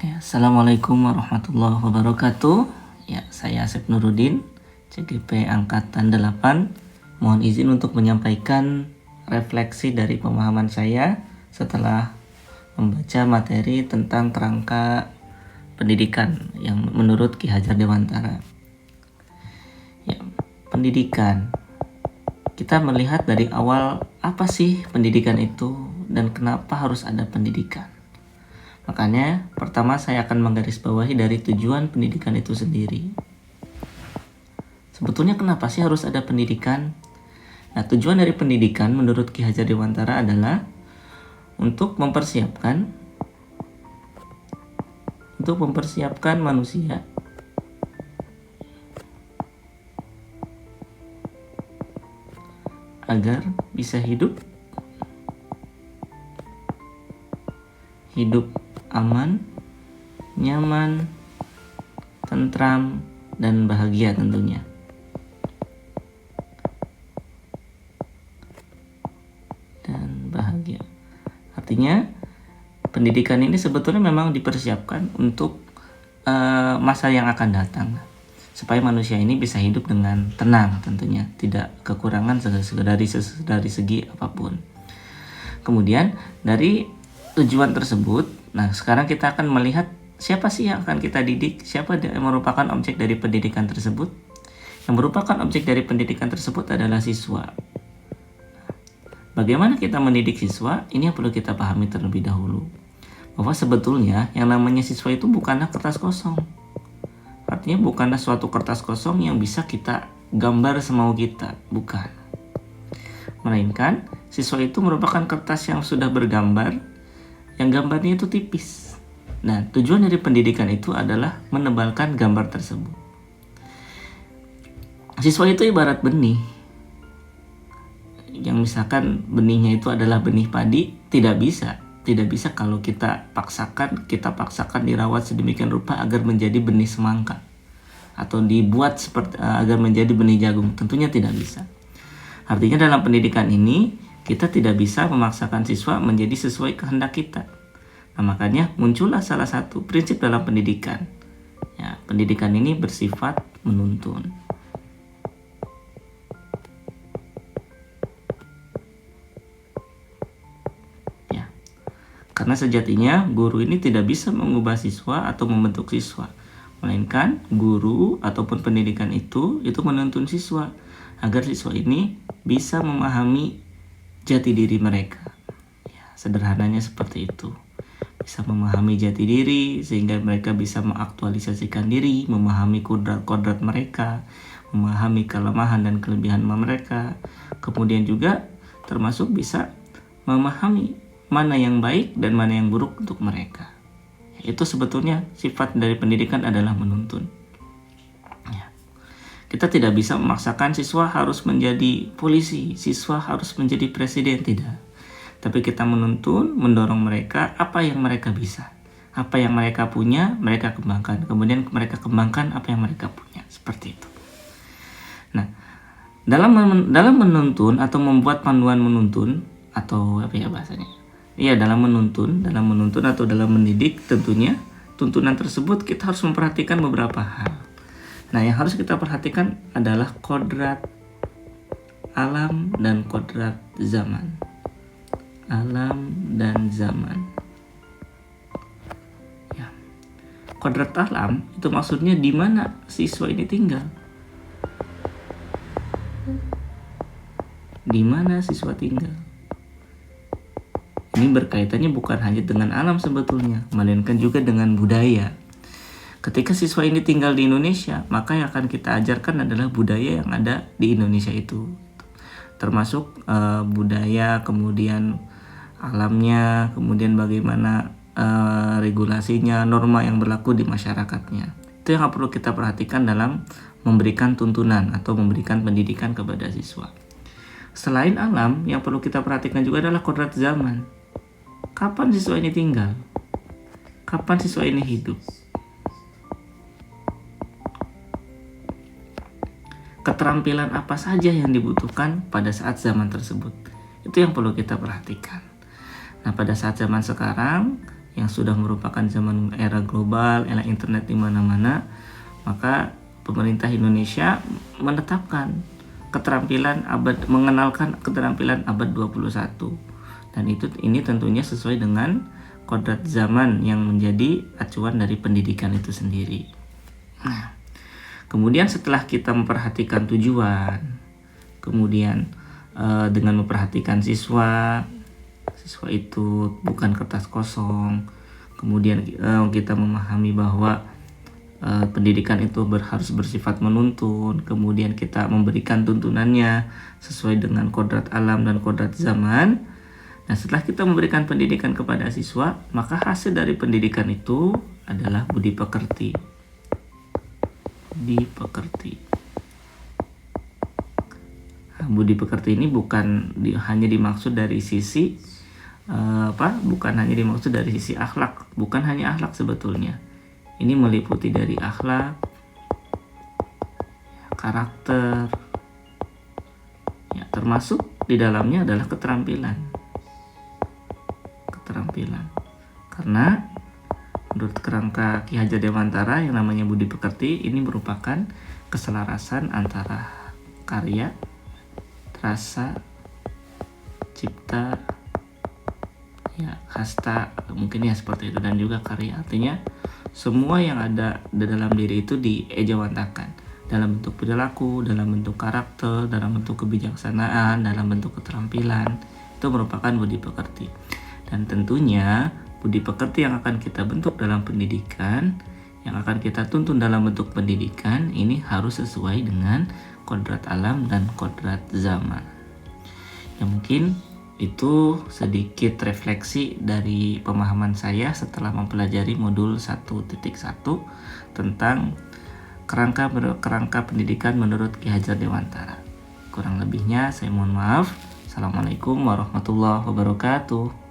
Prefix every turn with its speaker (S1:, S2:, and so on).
S1: Ya, Assalamualaikum warahmatullahi wabarakatuh. Ya, saya Asep Nurudin, CGP Angkatan 8. Mohon izin untuk menyampaikan refleksi dari pemahaman saya setelah membaca materi tentang kerangka pendidikan yang menurut Ki Hajar Dewantara. Ya, pendidikan. Kita melihat dari awal apa sih pendidikan itu dan kenapa harus ada pendidikan. Makanya pertama saya akan menggarisbawahi dari tujuan pendidikan itu sendiri. Sebetulnya kenapa sih harus ada pendidikan? Nah, tujuan dari pendidikan menurut Ki Hajar Dewantara adalah untuk mempersiapkan manusia agar bisa hidup aman, nyaman, tentram, dan bahagia tentunya. Artinya pendidikan ini sebetulnya memang dipersiapkan untuk masa yang akan datang, supaya manusia ini bisa hidup dengan tenang tentunya, tidak kekurangan dari segi apapun. Kemudian dari tujuan tersebut, nah sekarang kita akan melihat siapa sih yang akan kita didik, siapa yang merupakan objek dari pendidikan tersebut. Yang merupakan objek dari pendidikan tersebut adalah siswa. Bagaimana kita mendidik siswa? Ini yang perlu kita pahami terlebih dahulu. Bahwa sebetulnya yang namanya siswa itu bukanlah kertas kosong. Artinya bukanlah suatu kertas kosong yang bisa kita gambar semau kita, bukan. Melainkan siswa itu merupakan kertas yang sudah bergambar, yang gambarnya itu tipis. Nah, tujuan dari pendidikan itu adalah menebalkan gambar tersebut. Siswa itu ibarat benih. Yang misalkan benihnya itu adalah benih padi, tidak bisa kalau kita paksakan dirawat sedemikian rupa agar menjadi benih semangka, atau dibuat seperti agar menjadi benih jagung, tentunya tidak bisa. Artinya dalam pendidikan ini kita tidak bisa memaksakan siswa menjadi sesuai kehendak kita. Nah, makanya muncullah salah satu prinsip dalam pendidikan. Ya, pendidikan ini bersifat menuntun. Ya, karena sejatinya guru ini tidak bisa mengubah siswa atau membentuk siswa, melainkan guru ataupun pendidikan itu menuntun siswa agar siswa ini bisa memahami jati diri mereka. Ya, sederhananya seperti itu. Bisa memahami jati diri sehingga mereka bisa mengaktualisasikan diri, memahami kodrat mereka, memahami kelemahan dan kelebihan mereka. Kemudian juga termasuk bisa memahami mana yang baik dan mana yang buruk untuk mereka. Itu sebetulnya sifat dari pendidikan adalah menuntun. Kita tidak bisa memaksakan siswa harus menjadi polisi, siswa harus menjadi presiden, tidak. Tapi kita menuntun, mendorong mereka apa yang mereka bisa. Apa yang mereka punya, mereka kembangkan. Kemudian mereka kembangkan apa yang mereka punya. Seperti itu. Nah, dalam menuntun atau membuat panduan menuntun, atau apa ya bahasanya? Iya, dalam menuntun atau dalam mendidik, tentunya tuntunan tersebut kita harus memperhatikan beberapa hal. Nah, yang harus kita perhatikan adalah kodrat alam dan kodrat zaman. Alam dan zaman. Ya. Kodrat alam itu maksudnya di mana siswa ini tinggal. Di mana siswa tinggal. Ini berkaitannya bukan hanya dengan alam sebetulnya, melainkan juga dengan budaya. Ketika siswa ini tinggal di Indonesia, maka yang akan kita ajarkan adalah budaya yang ada di Indonesia itu. Termasuk budaya, kemudian alamnya, kemudian bagaimana regulasinya, norma yang berlaku di masyarakatnya. Itu yang perlu kita perhatikan dalam memberikan tuntunan atau memberikan pendidikan kepada siswa. Selain alam, yang perlu kita perhatikan juga adalah kodrat zaman. Kapan siswa ini tinggal? Kapan siswa ini hidup? Keterampilan apa saja yang dibutuhkan pada saat zaman tersebut. Itu yang perlu kita perhatikan. Nah, pada saat zaman sekarang yang sudah merupakan zaman era global, era internet di mana-mana, maka pemerintah Indonesia menetapkan mengenalkan keterampilan abad 21. Dan ini tentunya sesuai dengan kodrat zaman yang menjadi acuan dari pendidikan itu sendiri. Nah, kemudian setelah kita memperhatikan tujuan, kemudian dengan memperhatikan siswa itu bukan kertas kosong, kemudian kita memahami bahwa pendidikan itu harus bersifat menuntun, kemudian kita memberikan tuntunannya sesuai dengan kodrat alam dan kodrat zaman. Nah, setelah kita memberikan pendidikan kepada siswa, maka hasil dari pendidikan itu adalah budi pekerti. Budi pekerti ini bukan hanya dimaksud dari sisi bukan hanya dimaksud dari sisi akhlak, bukan hanya akhlak sebetulnya. Ini meliputi dari akhlak, karakter, ya, termasuk di dalamnya adalah keterampilan. Karena menurut kerangka Ki Hajar Dewantara yang namanya budi pekerti ini merupakan keselarasan antara karya, rasa, cipta, ya, kasta, mungkin ya seperti itu, dan juga karya. Artinya semua yang ada di dalam diri itu diejawantakan dalam bentuk perilaku, dalam bentuk karakter, dalam bentuk kebijaksanaan, dalam bentuk keterampilan. Itu merupakan budi pekerti. Dan tentunya budi pekerti yang akan kita bentuk dalam pendidikan, yang akan kita tuntun dalam bentuk pendidikan, ini harus sesuai dengan kodrat alam dan kodrat zaman. Ya, mungkin itu sedikit refleksi dari pemahaman saya setelah mempelajari modul 1.1 tentang kerangka pendidikan menurut Ki Hajar Dewantara. Kurang lebihnya saya mohon maaf. Assalamualaikum warahmatullahi wabarakatuh.